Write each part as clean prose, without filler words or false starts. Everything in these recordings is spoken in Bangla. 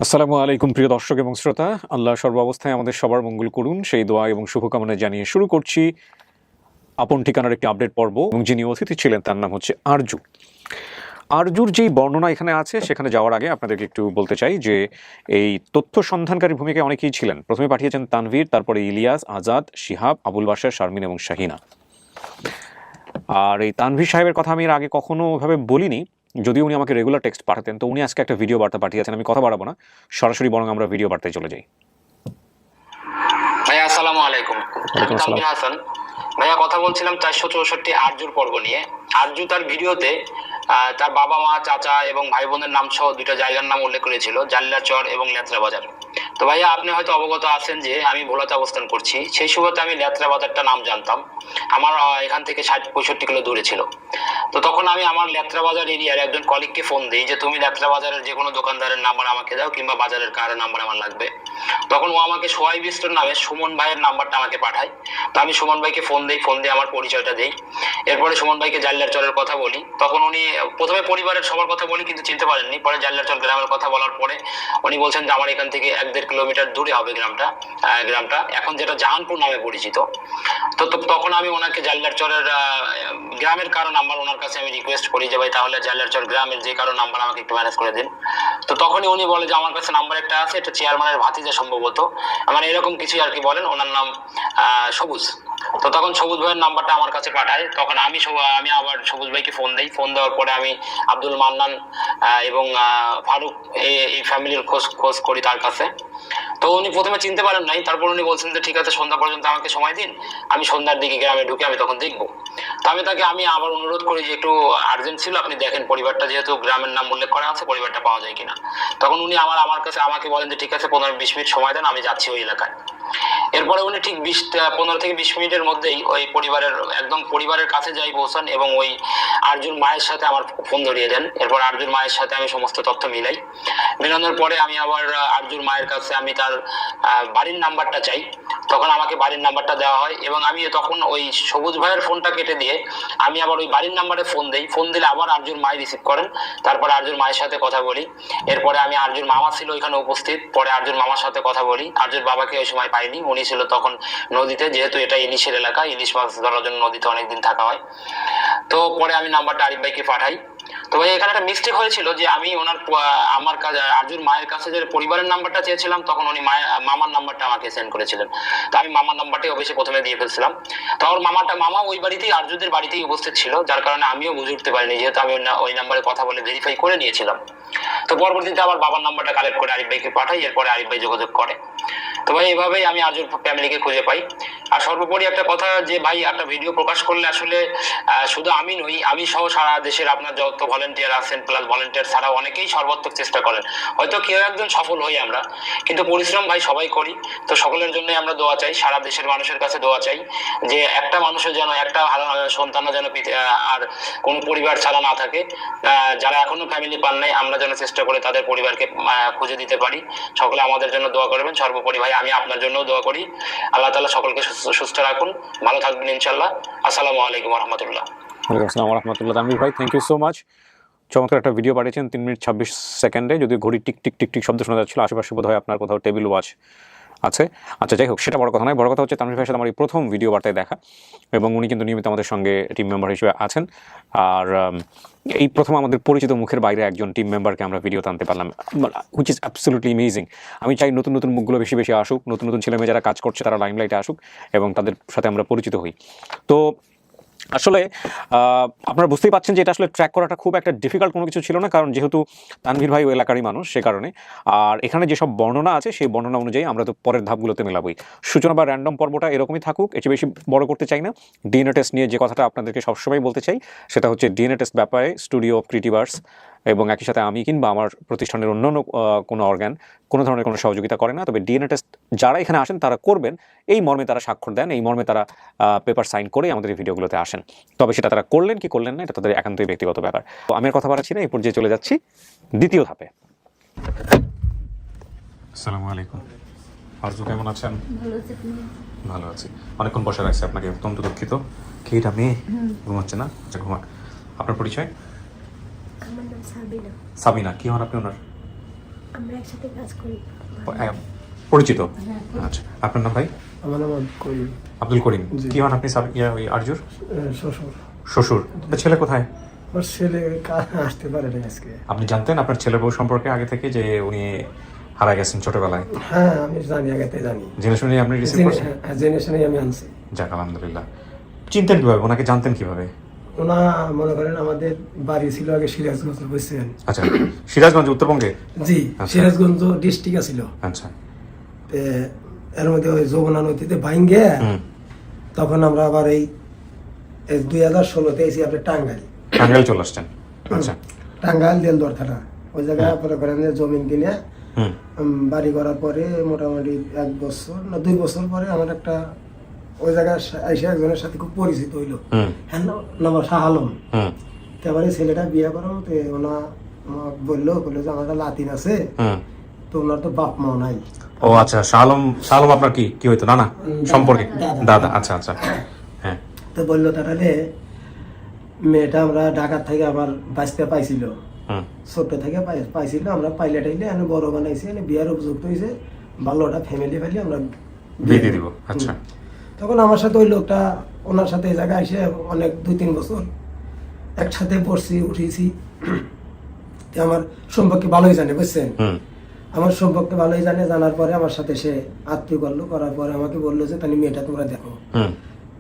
আসসালামু আলাইকুম প্রিয় দর্শক এবং শ্রোতা। আল্লাহ সর্বাবস্থায় আমাদের সবার মঙ্গল করুন সেই দোয়া এবং শুভকামনা জানিয়ে শুরু করছি আপন ঠিকানার একটি আপডেট পর্ব। এবং যিনি অতিথি ছিলেন তার নাম হচ্ছে আরজু। আরজুর যেই বর্ণনা এখানে আছে সেখানে যাওয়ার আগে আপনাদেরকে একটু বলতে চাই যে এই তথ্য সন্ধানকারী ভূমিকায় অনেকেই ছিলেন। প্রথমে পাঠিয়েছেন তানভীর, তারপরে ইলিয়াস, আজাদ, শিহাব, আবুল বাশার, শারমিন এবং শাহিনা। আর এই তানভীর সাহেবের কথা আমি এর আগে কখনো ওইভাবে বলিনি, যদিও উনি আমাকে রেগুলার টেক্সট পাঠাতেন। তো উনি আজকে একটা ভিডিও বার্তা পাঠিয়েছেন। আমি কথা বাড়াবো না, সরাসরি বরং আমরা ভিডিও বার্তায় চলে যাই। ভাইয়া আসসালামু আলাইকুম। ওয়ালাইকুম আমি আসসালাম। তানভীর হাসান। ভাইয়া কথা বলছিলাম 464 আরজুর পর্ব নিয়ে। আরজু তার ভিডিওতে তার বাবা মা চাচা এবং ভাই বোনের নাম সহ দুইটা জায়গার নাম উল্লেখ করেছিল, জাল্লাচর এবং লেত্রা বাজার। তো ভাইয়া আপনি হয়তো অবগত আছেন যে আমি ভোলাতে অবস্থান করছি। সেই সময়তে আমি লেত্রা বাজারটা নাম জানতাম। আমার এখান থেকে 60-65 কিলো দূরে ছিল। তো তখন আমি আমার লেত্রা বাজার এরিয়ার একজন কলিগকে ফোন দিই যে তুমি লেত্রা বাজারের যে কোনো দোকানদারের নাম্বার আমাকে দাও, কিংবা বাজারের কারোর নাম্বার আমার লাগবে। তখন ও আমাকে সোহাইব স্টোর নামে সুমন ভাইয়ের নাম্বারটা আমাকে পাঠায়। তো আমি সুমন ভাইকে ফোন দিয়ে আমার পরিচয়টা দিই। এরপরে সুমন ভাইকে জাল্লার চরের কথা বলি। তখন উনি প্রথমে পরিবারের সবার কথা বলি, কিন্তু চিনতে পারেননি। পরে জাল্লার চর গ্রামের কথা বলার পরে উনি বলছেন যে আমার এখান থেকে 1-1.5 কিলোমিটার দূরে হবে গ্রামটা এখন যেটা জাহানপুর নামে পরিচিত। তো তখন আমি ওনাকে জাল্লার চরের গ্রামের কারো নাম্বার ওনার কাছে আমি রিকোয়েস্ট করি যে ভাই তাহলে জাল্লার চর গ্রামের যে কারো নাম্বার আমাকে একটু ম্যানেজ করে দিন। তো তখনই উনি বলে যে আমার কাছে নাম্বার একটা আছে, এটা চেয়ারম্যানের ভাতিজা সম্ভবত, মানে এরকম কিছু আর কি বলেন। ওনার নাম সবুজ। তো তখন সবুজ ভাইয়ের নাম্বারটা আমার কাছে পাঠায়। তখন আমি আবার সবুজ ভাইকে ফোন দেওয়ার পরে আমি আব্দুল মান্নান এবং ফারুক এই ফ্যামিলির খোঁজ করি তার কাছে। তো উনি প্রথমে চিনতে পারেন নাই। তারপর উনি বলছেন যে ঠিক আছে, সন্ধ্যা পর্যন্ত আমাকে সময় দিন, আমি সন্ধ্যার দিকে গ্রামে ঢুকে আমি তখন দেখবো। তো আমি তাকে আবার অনুরোধ করি যে একটু আর্জেন্ট ছিল, আপনি দেখেন পরিবারটা যেহেতু গ্রামের নাম উল্লেখ করা আছে, পরিবারটা পাওয়া যায় কিনা। তখন উনি আমার কাছে আমাকে বলেন যে ঠিক আছে, 15-20 মিনিট সময় দেন, আমি যাচ্ছি ওই এলাকায়। এরপরে উনি ঠিক 15 থেকে 20 মিনিটের মধ্যেই ওই পরিবারের কাছে যাই পৌঁছান এবং ওই আরজুর মায়ের সাথে আমার ফোন ধরিয়ে দেন। এরপর আরজুর মায়ের সাথে আমি সমস্ত তথ্য মেলানোর পরে আমি আবার আরজুর মায়ের কাছে আমি তার বাড়ির নাম্বারটা চাই। তখন আমাকে বাড়ির নাম্বারটা দেওয়া হয় এবং আমি তখন ওই সবুজ ভাইয়ের ফোনটা কেটে দিয়ে আমি আবার ওই বাড়ির নাম্বারে ফোন দিলে আবার আরজুর মাই রিসিভ করেন। তারপরে আরজুর মায়ের সাথে কথা বলি। এরপরে আমি আরজুর মামা ছিল ওইখানে উপস্থিত। পরে আরজুর মামার সাথে কথা বলি। আরজুর বাবাকে ওই সময় পাইনি, উনি ছিল তখন নদীতে, যেহেতু এটা ইলিশের এলাকা, ইলিশ মাছ ধরার জন্য নদীতে অনেকদিন থাকা হয়। তো পরে আমি নাম্বারটা আরিফ ভাইকে পাঠাই। তো ভাই এখানে একটা মিস্টেক হয়েছিল যে আমি আমার কাছে আরজুর মায়ের কাছে যে পরিবারের নাম্বারটা চেয়েছিলাম, তখন উনি মামার নাম্বারটা আমাকে সেন্ড করেছিলেন। তো আমি মামার নাম্বারটাই অফিসে প্রথমে দিয়ে ফেলছিলাম। তো ওর মামা ওই বাড়িতেই, আরজুদের বাড়িতেই উপস্থিত ছিল, যার কারণে আমিও বুঝে উঠতে পারিনি, যেহেতু আমি ওই নাম্বারে কথা বলে ভেরিফাই করে নিয়েছিলাম। তো পরবর্তীতে আবার বাবার নাম্বারটা কালেক্ট করে আরিফ ভাইকে পাঠাই। এরপরে আরিফ ভাই যোগাযোগ করে। তো ভাই এভাবেই আমি আরজুর ফ্যামিলিকে খুঁজে পাই। আর সর্বোপরি একটা কথা যে ভাই একটা ভিডিও প্রকাশ করলে আসলে শুধু আমি নই, আমি সহ সারা দেশের আপনার যত ভলেন্টিয়ার আছেন, প্লাস ভলেন্টিয়ার ছাড়া অনেকেই সর্বাত্মক চেষ্টা করেন। হয়তো কেউ একজন সফল হই আমরা, কিন্তু পরিশ্রম ভাই সবাই করি। তো সকলের জন্য আমরা দোয়া চাই, সারা দেশের মানুষের কাছে দোয়া চাই যে একটা মানুষের যেন, একটা সন্তান যেন আর কোনো পরিবার ছাড়া না থাকে। যারা এখনো ফ্যামিলি পান নাই, আমরা যেন চেষ্টা করে তাদের পরিবারকে খুঁজে দিতে পারি। সকলে আমাদের জন্য দোয়া করবেন। সর্বোপরি ভাই আমি আপনার জন্য দোয়া করি। আল্লাহ তাআলা সকলকে সুস্থ রাখুন, ভালো থাকবেন ইনশাআল্লাহ। আসসালামু আলাইকুম ওয়া রাহমাতুল্লাহ। ওয়ালাইকুম আসসালাম ওয়া রাহমাতুল্লাহ। তানভীর ভাই, থ্যাংক ইউ সো মাচ। চমৎকার একটা ভিডিও পাঠিয়েছেন, 3 মিনিট 26 সেকেন্ডে। যদি ঘড়ি টিক টিক টিক টিক শব্দ শোনা যাচ্ছিল, আশেপাশে বোধ হয় আপনার কোথাও টেবিল ওয়াচ আছে। আচ্ছা, যাই হোক, সেটা বড় কথা নয়। বড় কথা হচ্ছে তানভীর ভাইয়ের সাথে আমার এই প্রথম ভিডিও বার্তায় দেখা, এবং উনি কিন্তু নিয়মিত আমাদের সঙ্গে টিম মেম্বার হিসেবে আছেন। আর এই প্রথম আমাদের পরিচিত মুখের বাইরে একজন টিম মেম্বারকে আমরা ভিডিও টানতে পারলাম, হুইচ ইজ অ্যাবসলিউটলি অ্যামেজিং। আমি চাই নতুন নতুন মুখগুলো বেশি বেশি আসুক, নতুন নতুন ছেলেমেয়ে যারা কাজ করছে তারা লাইমলাইটে আসুক এবং তাদের সাথে আমরা পরিচিত হই। তো আসলে আপনারা বুঝতেই পারছেন যে এটা আসলে ট্র্যাক করাটা খুব একটা ডিফিকাল্ট কোনো কিছু ছিল না, কারণ যেহেতু তানভীর ভাই ওই এলাকারই মানুষ, সে কারণে। আর এখানে যেসব বর্ণনা আছে সেই বর্ণনা অনুযায়ী আমরা তো পরের ধাপগুলোতে মেলাবই। সূচনা বা র্যান্ডম পর্বটা এরকমই থাকুক, এর চেয়ে বেশি বড় করতে চাই না। ডিএনএ টেস্ট নিয়ে যে কথাটা আপনাদেরকে সবসময় বলতে চাই, সেটা হচ্ছে ডিএনএ টেস্ট ব্যাপারে স্টুডিও অফ ক্রিয়েটিভার্স এবং একই সাথে আমি কিংবা আমার প্রতিষ্ঠানের অন্যান্য কোনো অর্গান কোনো ধরনের কোনো সহযোগিতা করে না। তবে ডিএনএ টেস্ট যারা এখানে আসেন তারা করবেন, এই মর্মে তারা স্বাক্ষর দেন, এই মর্মে তারা পেপার সাইন করে আমাদের এই ভিডিওগুলোতে আসেন। তবে সেটা তারা করলেন কি করলেন না, এটা তাদের একান্তই ব্যক্তিগত ব্যাপার। তো আমি আর কথা বাড়াচ্ছি না, এই পর্যায়ে চলে যাচ্ছি দ্বিতীয় ধাপে। আসসালামু আলাইকুম। আরজু, কেমন আছেন? ভালো আছি। অনেকক্ষণ বসে রাখছি আপনাকে, অত্যন্ত দুঃখিত। কি এটা মেয়ে ঘুমাচ্ছে না? ঘুমাক। আপনার পরিচয়? আমার নাম সাবিনা। সাবিনা। কি হন আপনি ওনার? আমরা একসাথে কাজ করি। পরিচিত? হ্যাঁ। আচ্ছা, আপনার নাম ভাই? আমার নাম করিম। আব্দুল করিম। জি। কি হন আপনি? ওই আরজুর শ্বশুর। শ্বশুর। তা ছেলে কোথায়? আমার ছেলে আসতে পারে না আজকে। আপনি জানতেন আপনার ছেলে বউ সম্পর্কে আগে থেকে যে উনি হারা গেছেন ছোটবেলায়? হ্যাঁ, আমি জানি, আগেতে জানি। জেনে শুনে আপনি রিসিভ করছেন? জেনে শুনে আমি আনছি। যাক, আলহামদুলিল্লাহ। চিনতেন কিভাবে ওনাকে, জানতেন কিভাবে? ওনা মনে করেন আমাদের বাড়ি ছিল আগে সিরাজগঞ্জ, বুঝছেন? আচ্ছা, সিরাজগঞ্জ উত্তরবঙ্গে? জি, আচ্ছা। সিরাজগঞ্জ ডিস্ট্রিক্ট ছিল। আচ্ছা। এর মধ্যে ওই যমুনা নদীতে ভাঙ্গে তখন আমরা আবার এই 2016-তে এসে আপনি টাঙ্গাইল চলে আসছেন? আচ্ছা। টাঙ্গাইল দেলদুয়ার থানা ওই জায়গায় পরে করেন যে জমিন কিনে হুম বাড়ি করার পরে মোটামুটি 1 বছর না 2 বছর পরে আমার একটা ওই জায়গায় এসে একজনের সাথে খুব পরিচিত হইলো। হ্যাঁ, নাম শাহ আলম। তারপরে ছেলেটা বিয়ে করো তো ওনা বললো যে আমার একটা লাতিন আছে, তো ওনার তো বাপ মাও নাই। ও আচ্ছা, শালম আপনার কি হইতো? না সম্পর্কে দাদা। আচ্ছা আচ্ছা, হ্যাঁ। তো বললো তাহলে মেয়েটা আমরা ঢাকার থেকে আবার বাঁচতে পাইছিল, ছোট্ট থেকে পাইছিল, আমরা পাইলে টাইলে এনে বড় বানাইছি, এনে বিয়ার উপযুক্ত হয়েছে, ভালোটা ফ্যামিলি ফেলি আমরা বিয়ে দিয়ে দিব। আচ্ছা। তখন আমার সাথে ওই লোকটা ওনার সাথে এই জায়গায় এসে অনেক 2-3 বছর একসাথে পড়ছি উঠেছি। আমার সম্পর্কে ভালোই জানে, বুঝছেন? আমার সম্পর্কে ভালোই জানে। জানার পরে আমার সাথে সে আত্মীয় করলো, করার পরে আমাকে বললো যে তাহলে মেয়েটা তোমরা দেখো।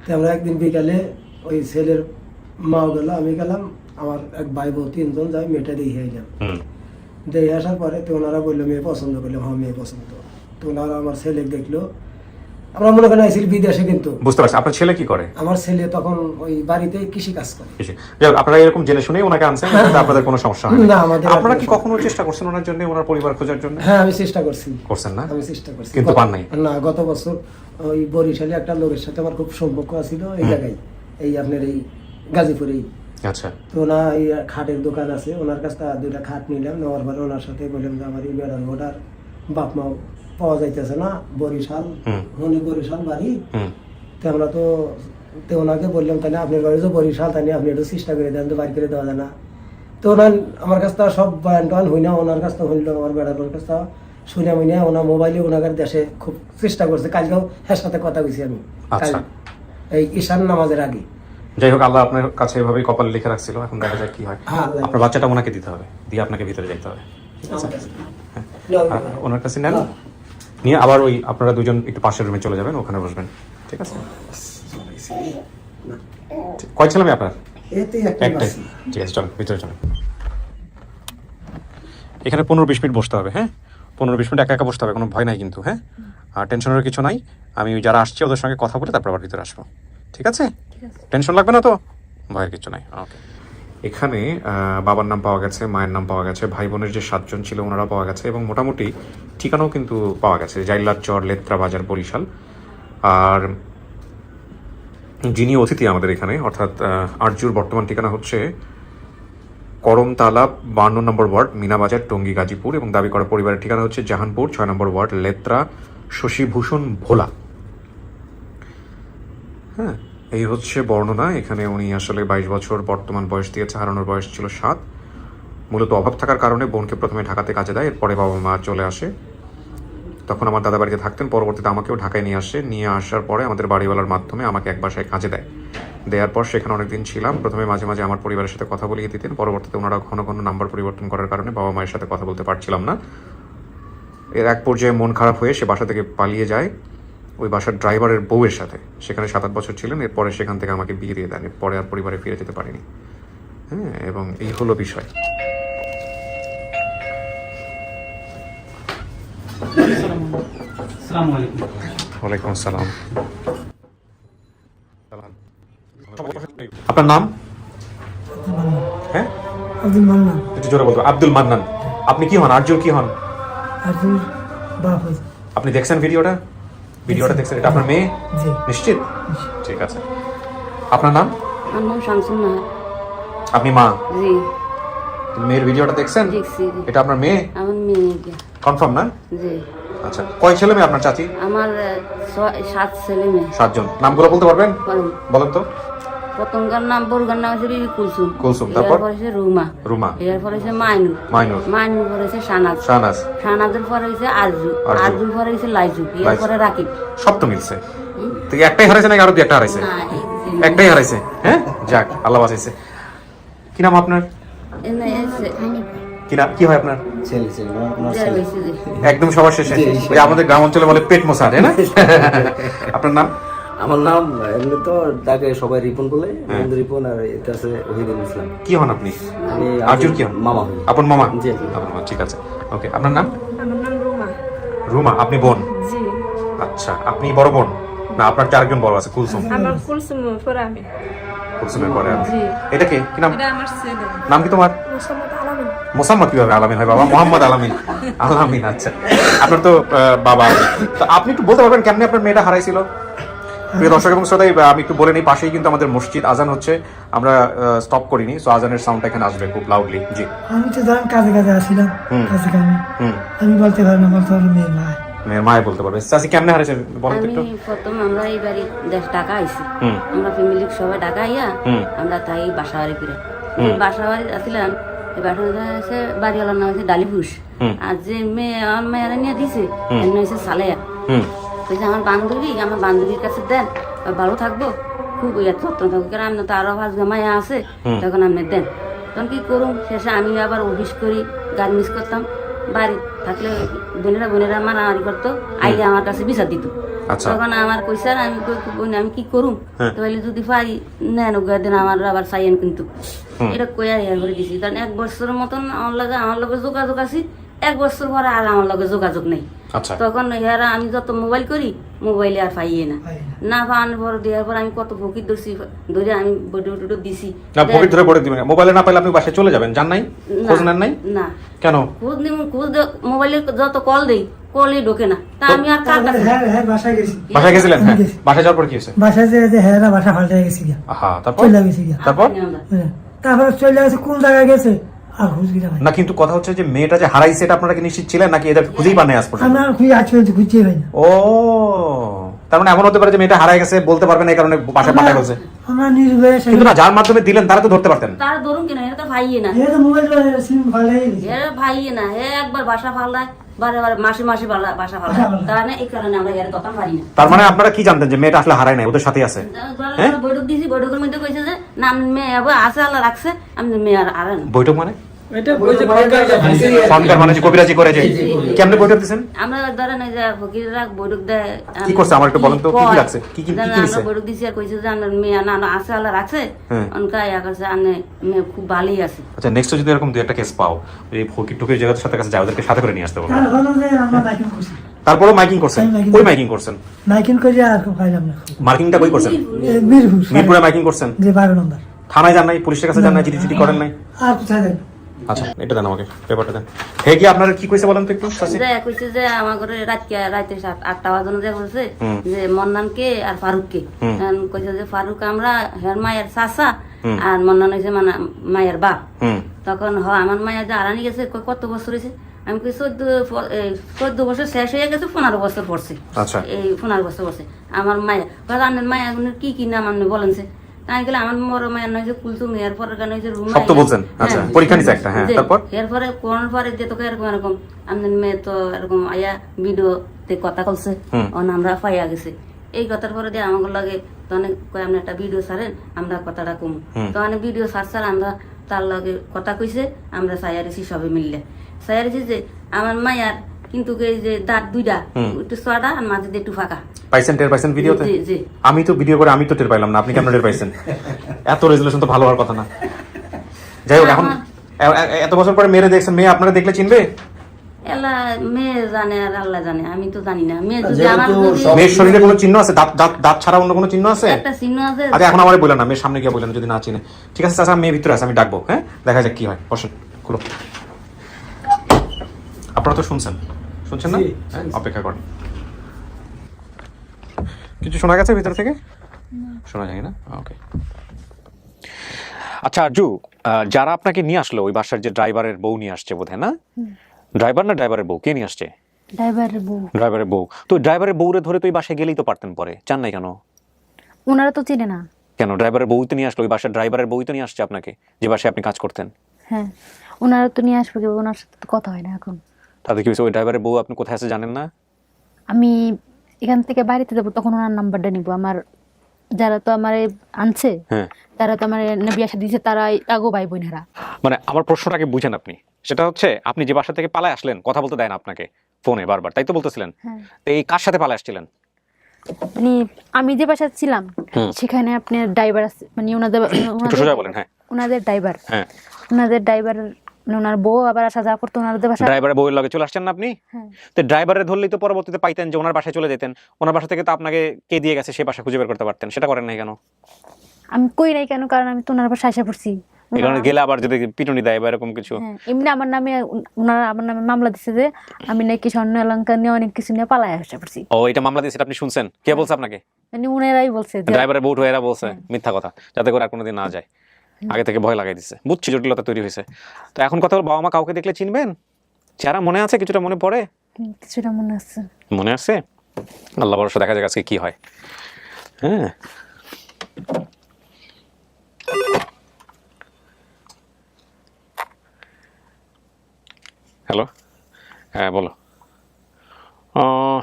তো আমরা একদিন বিকালে ওই ছেলের মাও গেল, আমি গেলাম, আমার এক ভাই বউ 3 জন যাই, মেয়েটা দেখে এলাম। দেখে আসার পরে তো ওনারা বললো মেয়ে পছন্দ করলাম। হ্যাঁ, মেয়ে পছন্দ। তো ওনারা আমার ছেলে দেখলো। আমরা মনে করেন আইসিল বিদেশে, কিন্তু বুঝতে পারছি। আপনার ছেলে কি করে? আমার ছেলে তখন ওই বাড়িতে কৃষি কাজ করে। আপনারা এরকম জেনে শুনে ওনাকে আনছেন, আপনাদের কোনো সমস্যা হয় না? আমাদের আপনারা কি কখনো চেষ্টা করছেন ওনার জন্য, ওনার পরিবার খোঁজার জন্য? হ্যাঁ, আমি চেষ্টা করছি। করছেন না? আমি চেষ্টা করছি, কিন্তু পান নাই? না, গত বছর ওই বরিশালে একটা লোকের সাথে আমার খুব সম্পর্ক ছিল এই জায়গায়, এই আপনার এই গাজীপুরেই। আচ্ছা। তো ওনা এই খাটের দোকান আছে, ওনার কাছ থেকে 2টা খাট নিলাম। নেওয়ার পরে ওনার সাথে বললাম যে আমার এই বেড়ার ওটার বাপ মা পাওয়া যাইতেছে না, বরিশাল, বরিশাল বাড়ি। তো আমরা তো ওনাকে বললাম তাহলে আপনার বাড়ি তো বরিশাল, তাই আপনি একটু চেষ্টা করে দেন, তো বাড়ি করে দেওয়া যায় না? তো ওনার আমার কাছ থেকে সব বয়ান টয়ান হই না, ওনার কাছ থেকে হইল, আমার বেড়ার ওর কাছ থেকে শুনে আমি না, ওনার মোবাইলে ওনার দেশে খুব চেষ্টা করছে। কালকেও হ্যাঁ সাথে কথা বলছি আমি, এই ঈশান নামাজের আগে। যাই হোক, আল্লাহ আপনার কাছে এভাবেই কপালে লিখে রাখছিল। এখন দেখা যায় কি হয়। আপনার বাচ্চাটা ওনাকে দিতে হবে, দিয়ে আপনাকে ভিতরে যেতে হবে। ঠিক আছে? ওনার কাছে নেন, নিয়ে আবার ওই আপনারা 2 জন একটু পাশের রুমে চলে যাবেন, ওখানে বসবেন। ঠিক আছে? কয় ছেলে মেয়ে আপনার? একটাই। ঠিক আছে, চলো ভিতরে চলেন। এখানে 15-20 মিনিট বসতে হবে। হ্যাঁ, 15-20 মিনিট একা একা বসতে হবে, কোনো ভয় নাই কিন্তু। হ্যাঁ, আর টেনশনের কিছু নাই। আমি যারা আসছে ওদের সঙ্গে কথা বলে তারপর আবার ভিতরে আসবো। ঠিক আছে? টেনশন লাগবে না তো, ভয়ের কিছু নাই। ওকে। এখানে বাবার নাম পাওয়া গেছে, মায়ের নাম পাওয়া গেছে, ভাই বোনের যে 7 জন ছিল ওনারা পাওয়া গেছে, এবং মোটামুটি ঠিকানাও কিন্তু পাওয়া গেছে, জাইলার চর, লেত্রা বাজার, বরিশাল। আর যিনি অতিথি আমাদের এখানে, অর্থাৎ আরজুর বর্তমান ঠিকানা হচ্ছে করমতালা 52 নম্বর ওয়ার্ড, মিনাবাজার, টঙ্গী, গাজীপুর, এবং দাবি করা পরিবারের ঠিকানা হচ্ছে জাহানপুর 6 নম্বর ওয়ার্ড, লেত্রা, শশীভূষণ, ভোলা। হ্যাঁ, এই হচ্ছে বর্ণনা। এখানে উনি আসলে 22 বছর বর্তমান বয়স দিয়েছে, হারানোর বয়স ছিল 7। মূলত অভাব থাকার কারণে বোনকে প্রথমে ঢাকাতে কাজে দেয়, এরপরে বাবা মা চলে আসে। তখন আমার দাদা বাড়িতে থাকতেন, পরবর্তীতে আমাকেও ঢাকায় নিয়ে আসে। নিয়ে আসার পরে আমাদের বাড়িওয়ালার মাধ্যমে আমাকে এক বাসায় কাজে দেয়। দেওয়ার পর সেখানে অনেকদিন ছিলাম। প্রথমে মাঝে মাঝে আমার পরিবারের সাথে কথা বলিয়ে দিতেন, পরবর্তীতে ওনারা ঘন ঘন নাম্বার পরিবর্তন করার কারণে বাবা মায়ের সাথে কথা বলতে পারছিলাম না। এর এক পর্যায়ে মন খারাপ হয়ে সে বাসা থেকে পালিয়ে যায় ওই বাসার ড্রাইভারের বউয়ের সাথে। সেখানে 7-8 বছর ছিলেন, এরপরে সেখান থেকে আমাকে বিয়ে দিয়ে দেন। এরপরে আর পরিবারে ফিরে যেতে পারিনি। হ্যাঁ, এবং এই হলো বিষয়। ওয়ালাইকুম আসসালাম। আপনার নাম? হ্যাঁ, আব্দুল মান্নান। একটু জোরে বলতো। আব্দুল মান্নান। আপনি কি হন? আরজুর কি হন? আব্দুল বাবা। আপনি দেখছেন ভিডিওটা? দেখছেন? এটা আপনার মেয়ে? জি। নিশ্চিত? ঠিক আছে। আপনার নাম? আমার নাম শামসুন নাহার। আপনি মা? জি। মেয়ের ভিডিওটা দেখছেন? দেখছি। এটা আপনার মেয়ে? আমার মেয়ে। কনফার্ম না? জি। আচ্ছা, কয় ছেলে মেয়ে আপনার চাচি? আমার 7 ছেলে মেয়ে। 7 জন। নামগুলো বলতে পারবেন? বলুন। বলেন তো। প্রথমকার নাম বড়গার নাম হচ্ছে বিবি কুলসুম। কুলসুম, তারপর? এরপর হচ্ছে রুমা। রুমা। এরপর হচ্ছে মাইনুর। মাইনুর। মাইনুর পরে হচ্ছে শাহনাজ। শাহনাজ। শাহনাজের পরে হচ্ছে আরজু। আরজুর পরে হচ্ছে লাইজু। এরপরে রাকিব। সব তো মিলছে। তো একটাই হারাইছে নাকি আরো দুই একটা হারাইছে? না, এই একটাই হারাইছে। হ্যাঁ, যাক আল্লাহ বাঁচাইছে। কি নাম আপনার? কি নাম, কি হয় আপনার? একদম সবার শেষে ওই আমাদের গ্রাম অঞ্চলে বলে পেট মোছা, তাই না? আপনার নাম? আমার নাম এমনি তো ডাকে সবাই রিপন বলে, রিপন, আর এটা আছে ওহিদুল ইসলাম। কি হন আপনি? আমি আরজুর কি হন? মামা হই। আপন মামা? জি। আপন মামা, ঠিক আছে। ওকে, আপনার নাম? আমার নাম রুমা। রুমা। আপনি বোন? জি। আচ্ছা, আপনি বড় বোন না আপনার চারজন বড় আছে? কুলসুম। আমার কুলসুম পরে আমি। কুলসুমের পরে আপনি। জি। এটা কি নাম? এটা আমার ছেলে। নাম কি তোমার? মোসাম্মদ আলামিন। মোসাম্মদ কিভাবে আলামিন হয় বাবা? মোহাম্মদ আলামিন। আলামিন, আচ্ছা। আপনার তো বাবা। তো আপনি একটু বলতে পারবেন কেমনে আপনার মেয়েটা হারাইছিল? প্রিয় দর্শক এবং শ্রোতা, আমি একটু বলে নিই, পাশেই কিন্তু আমাদের মসজিদ, আজান হচ্ছে, আমরা স্টপ করিনি, সো আজানের সাউন্ডটা এখানে আসবে খুব লাউডলি। জি। আমি তো ধরেন কাজে কাজে আসছিলাম, কাজে কামে আমি বলতে পারি না, বলতে পারি মেয়ের মা। মেয়ের মায় বলতে পারবে। চাচি কেমনে হারাইছে বলেন তো আমি একটু। প্রথম আমরা এই বাড়ি দেশ ঢাকা আইছি। আমরা ফ্যামিলির সবাই ঢাকা আইয়া আমরা তাই বাসা বাড়ি ফিরে বাসা বাড়ি আসছিলাম। এই বাসা হচ্ছে বাড়িওয়ালার নাম হচ্ছে ডালিপুষ। আর যে মেয়ে আমার মেয়েরা নিয়ে দিছে এর নাম হচ্ছে সালেয়া। বলছে আমার বান্ধবীর কাছে দেন, ভালো থাকবো, খুব যত্ন থাকবো, কারণ আপনার তো আরো 5 মায়া আছে, তখন আপনি দেন। তখন কি করুন, শেষে আমি আবার অফিস করি, গার্মেন্টস করতাম। বাড়ি থাকলে বোনেরা মারামারি করতো, আইলে আমার কাছে বিচার দিত। তখন আমার কইছে আমি আমি কি করুম, তাহলে যদি পারি নেন দেন, আমার আবার চাইয়েন কিন্তু। এটা কইয়া ইয়া করে দিছি। কারণ 1 বছরের মতন আমার লগে যোগাযোগ আছি, 1 বছর পরে আর আমার লগে যোগাযোগ নেই। তখন এরা আমি যত মোবাইল করি, মোবাইলে আর পাইয়ে না পাওয়ানোর পর দেওয়ার পর আমি কত ফকির ধরছি, ধরে আমি বডি দিছি। না ফকির ধরে পড়ে দিবেন, মোবাইলে না পাইলে আপনি বাসায় চলে যাবেন, জান নাই? খোঁজ নেন নাই? না। কেন? খোঁজ নিব, মোবাইলে যত কল দেই, কলই ঢোকে না। তা আমি আর কার কাছে? হ্যাঁ, বাসায় গেছি। বাসায় গেছিলেন? হ্যাঁ। বাসায় যাওয়ার পর কি হয়েছে? বাসায় যে হ্যাঁ বাসা ফাল্টে গেছি গিয়া, তারপর? চলে গেছি গিয়া। তারপর? তারপরে চলে গেছে, কোন জায়গায় গেছে আর খুঁজ গিয়ে না, কিন্তু কথা হচ্ছে যে মেয়েটা যে হারাইছে এটা আপনারা কি নিশ্চিত ছিলেন নাকি এদের খুঁজেই পান নাই আজ পর্যন্ত? আমরা খুঁজে পাই না। ও, তার মানে এমন হতে পারে যে মেয়েটা হারাই গেছে, বলতে পারবেন এই কারণে বাসায় পাঠায় বলছে। আমরা নির্ভয়ে কিন্তু না, যার মাধ্যমে দিলেন তারা তো ধরতে পারতেন। তার ধরুন কিনা, এটা তো ভাইয়ে না, এটা মোবাইল সিম ফাল্টে গেছে। এর ভাইয়ে না, হে একবার বাসা ফাল্লায়, বারে মাসে বাসা ফাল্লায়। তার এই কারণে আমরা এর কথা পারি না। তার মানে আপনারা কি জানতেন যে মেয়েটা আসলে হারায় নাই, ওদের সাথে আছে? বৈঠক দিছি, বৈঠকের মধ্যে কইছে যে না মেয়ে আছে, আল্লাহ রাখছে, আপনি মেয়ে আর আরেন। বৈঠক মানে ফোনকার মানে যে কবিরাজি করে যে কেমনে বৈঠক দিছেন? আমরা ধরেন এই যে ফকিররা বৈঠক দেয়, কি করছে আমার একটু বলেন তো, কি কি লাগছে, কি কি আমরা দিছে? বৈঠক দিছি আর কইছে যে আপনার মেয়ে না আছে, আল্লাহ রাখছে, অনকা ইয়া করছে, আপনি মেয়ে খুব ভালোই আছে। আচ্ছা, নেক্সট যদি এরকম দুই একটা কেস পাও, এই ফকির টুকির জায়গার সাথে কাছে যায়, ওদেরকে সাথে করে নিয়ে আসতে বলবো। তার হলো যে আমরা মাইকিং করছি, তারপরও মাইকিং করছেন? কই মাইকিং করছেন? মাইকিং করে আর পাইলাম না। মার্কিংটা কই করছেন? মিরপুরে মাইকিং করছেন? যে 12 নম্বর। থানায় যান নাই? পুলিশের কাছে যান নাই? চিঠি করেন নাই? আর কোথায় যাই? আচ্ছা, এটা দেন আমাকে, পেপারটা দেন। হে কি আপনারা কি কইছে বলেন তো একটু? যে কইছে যে আমার ঘরে রাতে 8টা বাজে যে বলছে যে মন্নানকে আর ফারুককে, কইছে যে ফারুক আমরা হের মায়ের চাচা আর মন্নান হইছে মানে মায়ের বাপ। তখন আমার মায়া যে আরানি গেছে, কত বছর হয়েছে? আমি কই 14 বছর শেষ হয়ে গেছে, 15 বছর পড়ছে। আচ্ছা, এই 15 বছর পড়ছে আমার মায়া। আপনার মায়া কি কি নাম আপনি বলেন? তাই গেলে আমার বড় মায়ের নয় যে কুলসুম, এরপরে কেন হয়েছে রুমা। সব তো বলছেন। আচ্ছা, পরীক্ষা নিছে একটা। হ্যাঁ, তারপর? এরপরে কোন পরে যে তোকে এরকম আপনার মেয়ে তো এরকম আয়া ভিডিওতে কথা বলছে, আমরা পাইয়া গেছে। এই কথার পরে দিয়ে আমাকে লাগে তখন কয় আপনি একটা ভিডিও ছাড়েন, আমরা কথাটা কম। তখন ভিডিও ছাড় আমরা তার লগে কথা কইছে, আমরা চাইয়ারেছি সবে মিললে চাইয়ারেছি যে আমার মায়ার কিন্তু এই যে দাঁত দুইটা একটু চড়া আর মাঝে দিয়ে একটু ফাঁকা। পাইছেন? টের পাইছেন ভিডিওতে? জি। আমি তো ভিডিও করে আমি তো টের পাইলাম না, আপনি কেমন টের পাইছেন? এত রেজুলেশন তো ভালো হওয়ার কথা না। যাই হোক, এখন এত বছর পরে মেয়ে দেখছেন, মেয়ে আপনারা দেখলে চিনবে? এলা মেয়ে জানে আর আল্লাহ জানে, আমি তো জানি না। মেয়ে যদি আমার মেয়ের শরীরে কোনো চিহ্ন আছে? দাঁত ছাড়া অন্য কোনো চিহ্ন আছে? একটা চিহ্ন আছে। আচ্ছা, এখন আমারে বললেন না, মেয়ের সামনে গিয়ে বললেন যদি না চিনে। ঠিক আছে চাচা, মেয়ে ভিতরে আছে, আমি ডাকবো। হ্যাঁ, দেখা যাক কি হয়। বসেন, খুলো। আপনারা তো শুনছেন না? হ্যাঁ, অপেক্ষা করেন। কিছু শোনা গেছে ভিতর থেকে? শোনা যায় না? ওকে। আচ্ছা আরজু, যারা আপনাকে নিয়ে আসলো, ওই বাসার যে ড্রাইভারের বউ নিয়ে আসছে বোধহয়, না? ড্রাইভার না ড্রাইভারের বউ? কে নিয়ে আসছে? ড্রাইভারের বউ। তো ড্রাইভারের বউরে ধরে তো এই বাসায় গেলেই তো পারতেন, পরে চান নাই কেন? ওনারা তো চিনে না। কেন ড্রাইভারের বউ তো নিয়ে আসলো, ওই বাসার ড্রাইভারের বউ তো নিয়ে আসছে আপনাকে, যে বাসায় আপনি কাজ করতেন। হ্যাঁ, ওনারা তো নিয়ে আসবে, ওনার সাথে তো কথা হয় না এখন। তাতে কি হয়েছে, ওই ড্রাইভারের বউ আপনি কোথায় আছে জানেন না? আমি এখান থেকে বাড়িতে যাবো তখন ওনার নাম্বারটা নিব। আমার যারা তো আমার আনছে, হ্যাঁ, তারা তো আমার বিয়ে আসা দিয়েছে, তারা আগো ভাই বোনেরা। মানে আমার প্রশ্নটাকে বুঝেন আপনি, সেটা হচ্ছে আপনি যে বাসা থেকে পালায় আসলেন, কথা বলতে দেয় না আপনাকে ফোনে বারবার, তাই তো বলতেছিলেন? হ্যাঁ, তো এই কার সাথে পালায় আসছিলেন? মানে আমি যে বাসায় ছিলাম সেখানে আপনার ড্রাইভার আছে, মানে একটু সোজা বলেন। হ্যাঁ, ওনাদের ড্রাইভার, হ্যাঁ, ওনাদের ড্রাইভার, ওনার বউ আবার আসা যাওয়া করতো ওনাদের বাসায়। ড্রাইভারের বউয়ের লগে চলে আসছেন না আপনি? হ্যাঁ, তো ড্রাইভারের ধরলেই তো পরবর্তীতে পাইতেন যে ওনার বাসায় চলে যেতেন, ওনার বাসা থেকে তো আপনাকে কে দিয়ে গেছে সে বাসা খুঁজে বের করতে পারতেন, সেটা করেন নাই কেন? আমি কই নাই কেন, কারণ আমি তো ওনার বাসায় আসা পড়ছি। এই কারণে গেলে আবার যদি পিটুনি দেয় বা এরকম কিছু। হ্যাঁ, এমনি আমার নামে ওনারা আমার নামে মামলা দিচ্ছে যে আমি নাকি স্বর্ণ অলংকার নিয়ে অনেক কিছু নিয়ে পালায় আসা পড়ছি। ও, এটা মামলা দিয়েছে আপনি শুনছেন? কে বলছে আপনাকে? মানে উনারাই বলছে যে ড্রাইভারের বউ এরা বলছে মিথ্যা কথা, যাতে করে আর কোনোদিন না যায়, আগে থেকে ভয় লাগাই দিচ্ছে। বুঝছি জটিলতা তৈরি হয়েছে। তো এখন কথা হলো, বাবা মা কাউকে দেখলে চিনবেন? যারা মনে আছে, কিছুটা মনে পড়ে? কিছুটা মনে আছে। মনে আছে? আল্লাহ ভরসা, দেখা যাক আজকে কি হয়। হ্যাঁ, হ্যালো, হ্যাঁ বলো।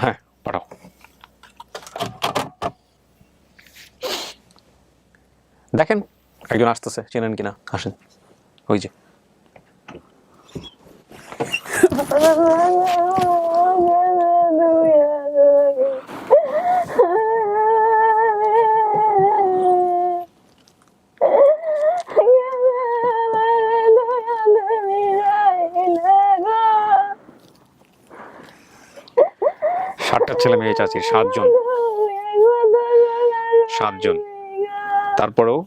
হ্যাঁ পাঠাও। দেখেন একজন আসতেছে, চেনেন কিনা, আসেন। ওই যে সাতটা ছেলে মেয়ে চাচির, 7 জন। তারপরেও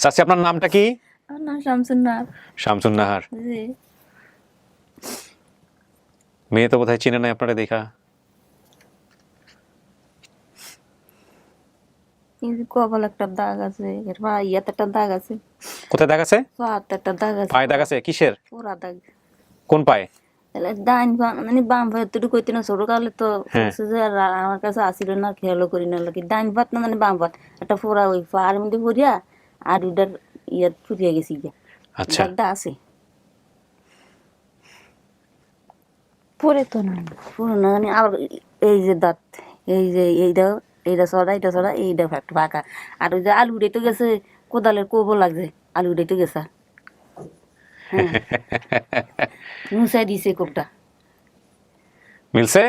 চাচি আপনার নামটা কি? আমার নাম শামসুন্নাহার। শামসুন নাহার। জি। মেয়ে তো বোধহয় চিনে নাই আপনারা দেখা। কিন্তু কপাল একটা দাগ আছে, এর ইয়াতে একটা দাগ আছে, কোথায় দাগ আছে? পাতে একটা দাগ আছে, পায়ে দাগ আছে? কিসের? পুরা দাগ। কোন পায়ে? তাহলে ডাইন মানে বাম ভাই এতটুকু কইতে না, ছোট কালে তো হ্যাঁ। বলছে যে আর আমার কাছে আসিল না, খেয়ালও করি না, কি ডাইন ভাত না মানে বাম ভাত, একটা পুরা ওই পার মধ্যে ভরিয়া আর ওটার ইয়া ফুরিয়ে গেছি গিয়া। আচ্ছা, দাগটা আছে পরে তো না। পুরোনো, মানে আবার এই যে দাঁত, এই যে এইটা ছড়া, এইটা একটা ফাঁকা। আর ওই যে আলু উড়াইতে গেছে, কোদালের কোবো লাগছে, আলু উড়াইতে গেছে। হ্যাঁ, মুছাই দিছে কোপটা। মিলছে?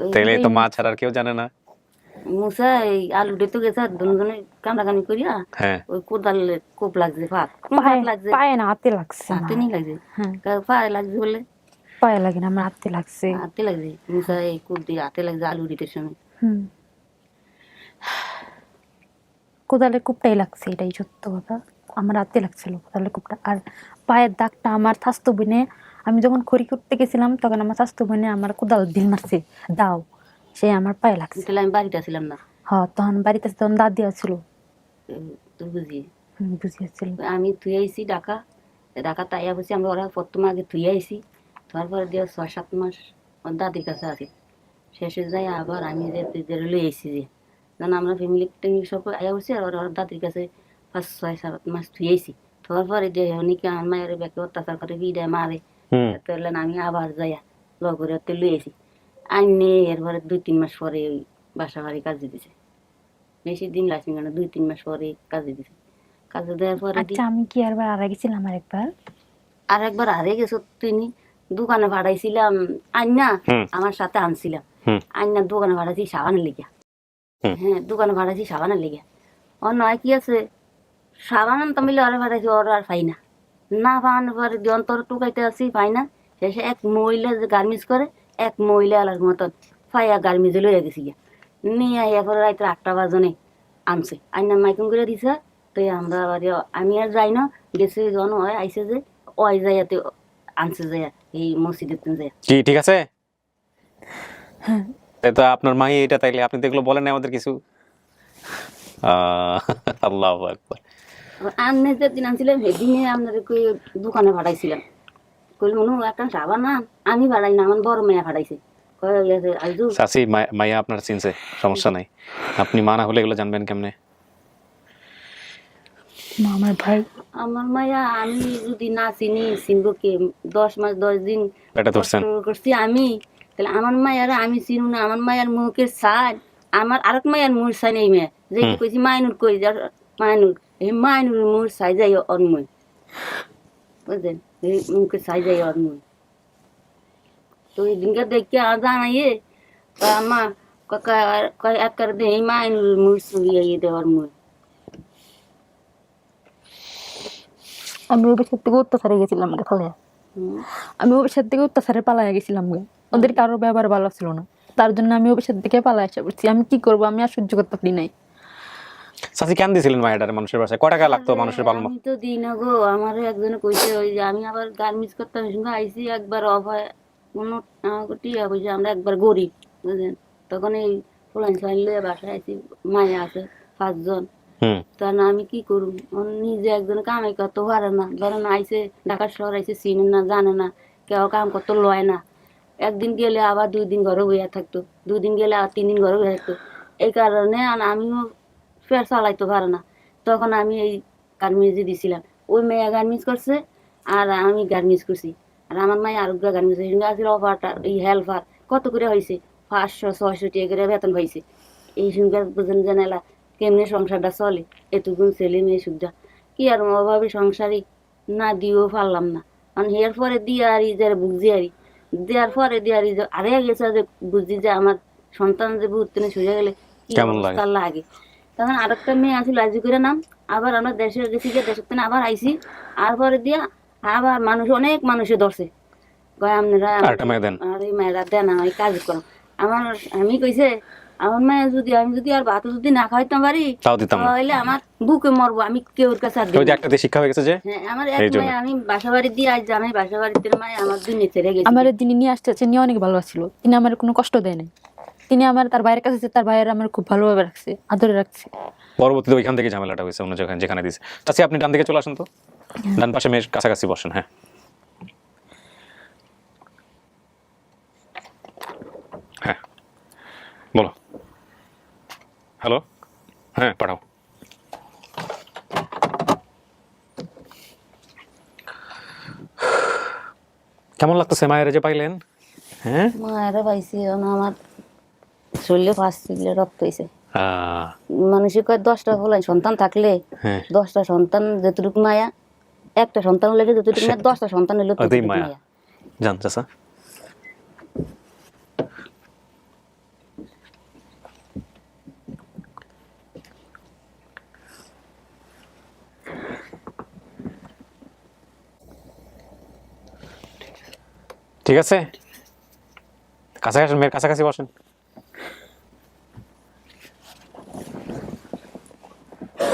ওই তাইলে তো মা ছাড়া আর কেউ জানে না। মুছা এই আলু উড়াইতে গেছে, দুজনে কান্দাকানি করিয়া হ্যাঁ, ওই কোদালের কোপ লাগছে, ফাঁক লাগছে, পায়ে না, হাতে লাগছে। হাতে নি লাগছে, পায়ে লাগছে বলে পায়ে লাগে না, আমার হাতে লাগছে। হাতে লাগছে, মুছা এই কোপ দিয়ে হাতে লাগছে আলু উড়িতে সময়। কোদালের কূপটাই লাগছে, এটাই সত্য কথা। আমার হাতে লাগছিল কোদালের কূপটা। আর পায়ের দাগটা আমার স্বাস্থ্য বোনে, আমি যখন খড়ি করতে গেছিলাম তখন আমার স্বাস্থ্য বোনে আমার কোদাল দিল মারছে, দাও, সে আমার পায়ে লাগছে। তাহলে আমি বাড়িতে ছিলাম না। তখন বাড়িতে তখন দাঁত দেওয়া ছিল। তুই বুঝি বুঝিয়েছিল। আমি ধুয়ে আইসি ঢাকা তাইয়া বসে আমরা ওরা প্রথমে আগে ধুয়ে আইসি, তারপরে দিয়ে 6-7 মাস ওর দাদির কাছে আছি, শেষে যাই আবার আমি যে লই আইসি, যে যেন আমরা ফ্যামিলি টেমিলি সব আয়া বসি, আর ওর দাদির কাছে 5-6-7 মাস ধুয়ে আইসি। তারপরে দিয়ে অনেকে আমার মায়ের ব্যাকে অত্যাচার করে, বিদায় মারে, তাহলে আমি আবার যাইয়া লগরে লই আইসি। আইনে এরপরে 2-3 মাস পরে ওই বাসা বাড়ি কাজে দিছে, বেশি দিন লাগছে কেন, 2-3 মাস পরে কাজে দিছে। কাজে দেওয়ার পরে আচ্ছা, আমি কি আরবার হারা গেছিলাম আরেকবার হারিয়ে গেছো তিনি, দোকানে ভাড়াইছিলাম আইনা, আমার সাথে আনছিলাম আইনা, দোকানে ভাড়াইছি সাবানের লেগে। হ্যাঁ, দোকানে ভাড়াইছি সাবানের লেগে। ও নয় কি আছে, সাবান আনতাম বলে ওরা ভাড়াইছি, ওরা আর পাই না, না পাওয়ানোর পরে অন্তর টুকাইতে আসি, পাই না, শেষে এক মহিলা যে গার্মেন্টস করে এক মহিলা আলার মতন ফাইয়া গার্মেন্টসে লইয়া গেছি গিয়া নিয়ে আইয়া পরে রাত্রে 8টা বাজনে আনছে আইনা মাইকিং করে দিছে। তো আমরা আবার আমি আর যাই না, গেছে জন হয় আইসে যে ওই যাইয়াতে আনছে যাইয়া এই মসজিদের যাইয়া। কি ঠিক আছে? তাই তো আপনার মাই এটা, তাইলে আপনি তো এগুলো বলেন না আমাদের কিছু। আল্লাহু আকবার। আন্নে যেদিন আনছিলাম সেদিনে আপনাদের কই দোকানে ভাড়াইছিলাম, কইল মনু একটা সাবা না আমি ভাড়াই না, আমার বড় মেয়ে ভাড়াইছে। কয় গেছে আইজু চাচি মাইয়া আপনার চিনছে, সমস্যা নাই। আপনি মা না হলে এগুলো জানবেন কেমনে? না আমার ভাই আমার মায়া আমি যদি না চিনি চিনবো কে? 10 মাস 10 দিন এটা ধরছেন কষ্ট করছি আমি, তাহলে আমার মায়ার আমি চিনু না? আমার মায়ের মুখের সাইড আমার আরেক মায়ের মুখ সাইন এই মেয়ে যে কইছি মাইনুর কই যা মাইনুর, এই মাইনুর মুখ সাই যাই অনময়, বুঝলেন? এই মুখের সাই যাই অনময়। তো এই দিনকে দেখে জানাইয়ে মা কয় এক করে দে এই মাইনুর মুখ সুইয়ে দেওয়ার মুখ। আমি ওই বাসার থেকে অত্যাচারে গেছিলাম রে ফলে, আমি ওই বাসার থেকে অত্যাচারে পালাইয়া গেছিলাম গে। ওদের কারোর ব্যবহার ভালো ছিল না, তার জন্য আমি ওই বাসার থেকে পালাই আসা পড়ছি। আমি কি করবো, আমি আর সহ্য করতে পারি নাই। চাচি কেন দিয়েছিলেন মায়াটারে মানুষের বাসায়? কয় টাকা লাগতো মানুষের পালন? আমি তো দিই না গো, আমার একজনে কইছে ওই যে আমি আবার গার্মেন্টস করতাম, সঙ্গে আইসি একবার অফ হয় কোনো টিয়া কইছে আমরা একবার গরিব, বুঝলেন? তখন এই ফুলাইন সাইন লইয়া বাসায় আইসি, মায়া আছে 5 জন। তা না আমি কি করুম, নিজে একজন কামাই করতে পারে না, ধরেন আইসে ঢাকা শহর আইসে চিনে না জানে না, কেউ কাম করতে লয় না। একদিন গেলে আবার 2 দিন ঘরে বইয়া থাকতো, 2 দিন গেলে আবার 3 দিন ঘরে বইয়া থাকতো। এই কারণে আমিও ফের চালাইতে পারে না। তখন আমি এই গার্মেন্টসে দিছিলাম, ওই মেয়ে গার্মেন্টস করছে আর আমি গার্মেন্টস করছি, আর আমার মায়ের আরোগ্য গার্মেন্টস আসলে অফারটা এই হেল্পার কত করে হয়েছে 500-600 টাকা করে বেতন পাইছে। এই সঙ্গে বুঝেন জানালা কেমনে সংসারটা চলে, এতগুণ ছেলে মেয়ে সুবিধা কি আর অভাবে সংসারই না দিয়েও পারলাম না। মানে এর পরে দিয়ে আরি যারা বুঝছি আরি দেওয়ার পরে দিয়ে আরি আরে গেছে যে বুঝছি যে আমার সন্তান যে বুঝতে সরে গেলে কি অবস্থা লাগে। তখন আরেকটা মেয়ে আসিল রাজি করে নাম, আবার আমরা দেশে গেছি গিয়ে দেশের থেকে আবার আইসি, আর পরে দিয়া আবার মানুষ অনেক মানুষে ধরছে আপনারা আর এই মেয়েরা দেন আমি কাজ করো। আমি কইছে আমার মায়ের আমি যদি আর ভাত যদি না খাইতাম পারি তাহলে আমার বুকে মরবো, আমি কেউ কাছে শিক্ষা হয়ে গেছে যে আমার এক মায়ে আমি বাসা বাড়ি দিয়ে আজ আমি বাসা বাড়িতে মায়ে আমার দিন ছেড়ে গেছি। আমার যিনি নিয়ে আসতে নিয়ে অনেক ভালো ছিল, তিনি আমার কোনো কষ্ট দেয় নাই। তিনি আমার তার ভাইয়ের কাছে, তার ভাইয়ের আমার খুব ভালোভাবে রাখছে, আদরে রাখছে। পরবর্তীতে ওইখান থেকে ঝামেলাটা হয়েছে অন্য জায়গায় যেখানে দিয়েছে। চাচি আপনি ডান দিকে চলে আসেন তো, ডান পাশে মেয়ের কাছাকাছি বসেন। হ্যাঁ হ্যাঁ বলো। হ্যালো, হ্যাঁ পাঠাও। কেমন লাগতেছে মায়ের যে পাইলেন? হ্যাঁ মায়ের পাইছি, আমার শরীরে 5 কিলো রক্ত হয়েছে। মানুষের কয় 10টা ফলাই সন্তান থাকলে 10টা সন্তান যেটুকু মায়া, একটা সন্তান হলে যতটুকু মায়া, 10টা সন্তান হলে ততটুকু মায়া। জান চাচা ঠিক আছে, কাছাকাছি মেয়ের কাছাকাছি বসেন।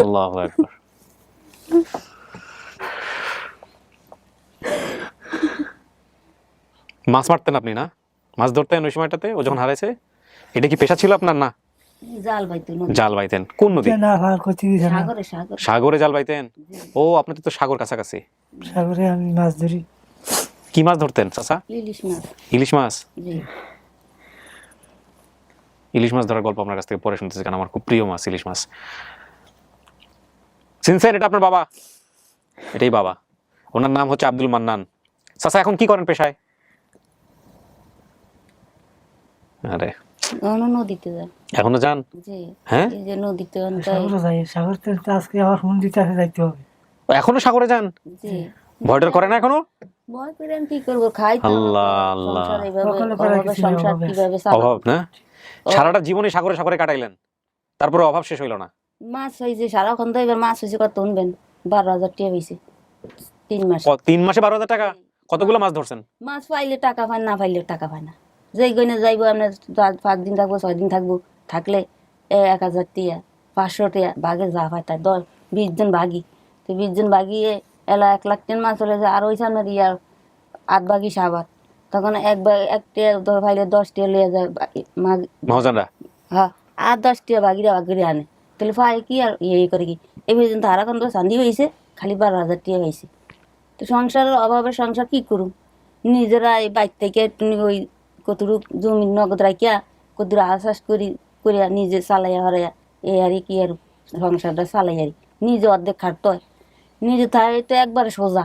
আল্লাহু আকবার। মাছ মারতেন আপনি না? মাছ ধরতেন ওই সময়টাতে ও যখন হারাইছে? এটা কি পেশা ছিল আপনার? না জাল বাইতেন। কোন নদী? সাগরে জাল বাইতেন? ও আপনাদের তো সাগর কাছাকাছি। সাগরে আমি মাছ ধরি। কি মাছ ধরতেন চাচা? ইলিশ মাছ। ইলিশ মাছ ধরার গল্প আপনার কাছ থেকে পরে শুনতেছি, কারণ আমার খুব প্রিয় মাছ ইলিশ মাছ। চিনছেন এটা আপনার বাবা? এটাই বাবা, ওনার নাম হচ্ছে আব্দুল মান্নান। চাচা এখন কি করেন পেশায়? আরে নদীতে যান এখনো যান? হ্যাঁ এই যে নদীতে সাগরতে আজকে আবার মন্দিরে যাইতে হবে। এখনো সাগরে যান? ভয় ডর করে না এখনো? ভয় করেন কি করবো, খাই আল্লাহ আল্লাহ, অভাব না? সারাটা জীবনে সাগরে সাগরে কাটাইলেন, তারপরে অভাব শেষ হইল না? মাছ হয়েছে সারাক্ষণ তো, এবার মাছ হয়েছে কত উনবেন 12,000 টাকা হয়েছে 3 মাসে। 3 মাসে 12,000 টাকা? কতগুলো মাছ ধরছেন? মাছ পাইলে টাকা পায়, না পাইলে টাকা পায় না। যেই গইনে যাইবো আমরা 5 দিন থাকবো, 6 দিন থাকবো, থাকলে 1000 টিয়া 500 টিয়া ভাগে যা পায় তাই 10-20 জন ভাগি, তো 20 জন ভাগিয়ে এলা 1 লাখ টেন মাছ চলে যায়। আর ওই সামনে ইয়ার 8 ভাগি সাবার, তখন এক টিয়া পাইলে 10 টিয়া লিয়ে যায় মহাজনরা। হ্যাঁ, আর 10 টিয়া ভাগিরা ভাগ করে আনে, তাহলে পায় কি আর ইয়ে করে কি। এই পর্যন্ত আর এখন তো শান্তি হয়েছে, খালি 12,000 টিয়া হয়েছে। তো সংসারের অভাবে সংসার কি করুম, নিজেরা এই বাইর থেকে একটু ওই কতটুক জমি নগদ রাখিয়া কতটুকু আশ্বাস করিয়া নিজে চালাইয়া হরাইয়া এই আর কি আর সংসারটা চালাই আর নিজে অর্ধেক খাটতে হয়। নিজে তাই তো একবারে সোজা।